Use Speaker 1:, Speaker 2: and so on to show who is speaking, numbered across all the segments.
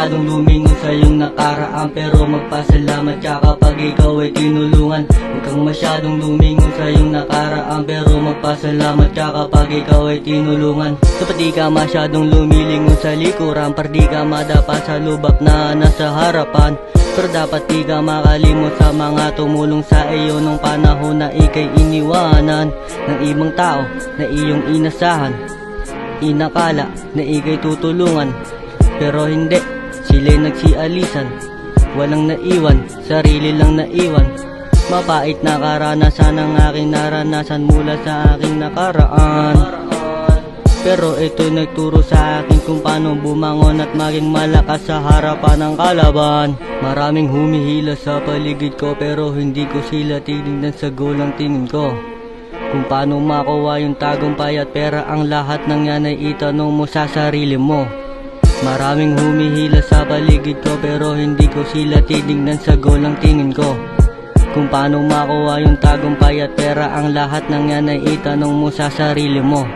Speaker 1: masyadong lumingon sa iyong nakaraan, pero magpasalamat ka kapag ikaw ay tinulungan. Huwag kang masyadong lumingon sa iyong nakaraan, pero magpasalamat ka kapag ikaw ay tinulungan. Dapat di ka masyadong lumilingon sa likuran, para di ka madapa sa lubak na nasa harapan. Pero dapat di ka makalimot sa mga tumulong sa iyo nung panahon na ika'y iniwanan ng ibang tao na iyong inasahan. Inakala na ika'y tutulungan, pero hindi, sila'y nagsialisan. Walang naiwan, sarili lang naiwan. Mabait na karanasan ang aking naranasan mula sa aking nakaraan. Pero ito'y nagturo sa akin kung paano bumangon at maging malakas sa harapan ng kalaban. Maraming humihila sa paligid ko, pero hindi ko sila tinignan sa gulang tingin ko. Kung paano makuha yung tagumpay at pera, ang lahat ng yan ay itanong mo sa sarili mo. Maraming humihila sa paligid ko, pero hindi ko sila tinignan sa gulang tingin ko. Kung paano makuha yung tagumpay at pera, ang lahat ng yan ay itanong mo sa sarili mo.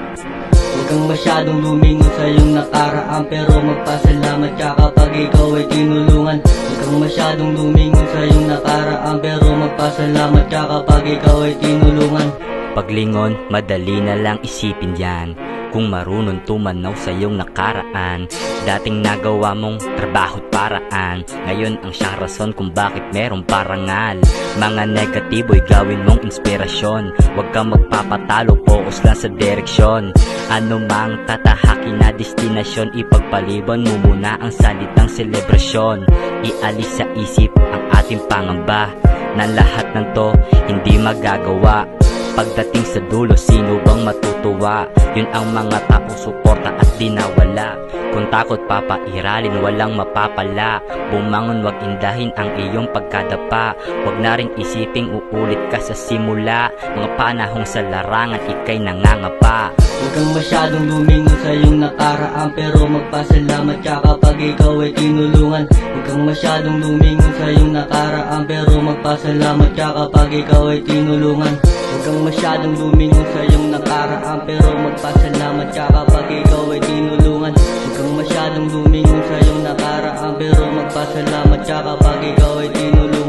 Speaker 1: Huwag kang masyadong lumingon sa iyong nakaraan, pero magpasalamat ka kapag ikaw ay tinulungan. Huwag kang masyadong lumingon sa iyong nakaraan, pero magpasalamat ka kapag ikaw ay tinulungan.
Speaker 2: Paglingon, madali na lang isipin yan. Kung marunong tumanaw sa iyong nakaraan, dating nagawa mong trabaho't paraan, ngayon ang siyang rason kung bakit merong parangal. Mga negatibo'y gawin mong inspirasyon, huwag kang magpapatalo, focus lang sa direksyon. Ano mang tatahakin na destinasyon, ipagpaliban mo muna ang salitang selebrasyon. Ialis sa isip ang ating pangamba, na lahat ng to hindi magagawa. Pagdating sa dulo, sino bang matutuwa? Yun ang mga taong suporta at dinawala. Kung takot papairalin, walang mapapala. Bumangon, wag indahin ang iyong pagkadapa. Wag na rin isiping uulit ka sa simula. Mga panahong sa larangan, ika'y nangangapa.
Speaker 1: Huwag kang masyadong lumingon sa iyong nakaraan, pero magpasalamat ka kapag ikaw ay tinulungan. Huwag kang masyadong lumingon sa iyong nakaraan, pero magpasalamat ka kapag ikaw ay tinulungan. Huwag kang masyadong lumingon sa iyong nakaraan, pero magpasalamat ka kapag ikaw ay tinulungan. Huwag kang masyadong lumingon sa iyong nakaraan, pero magpasalamat ka kapag ikaw ay tinulungan.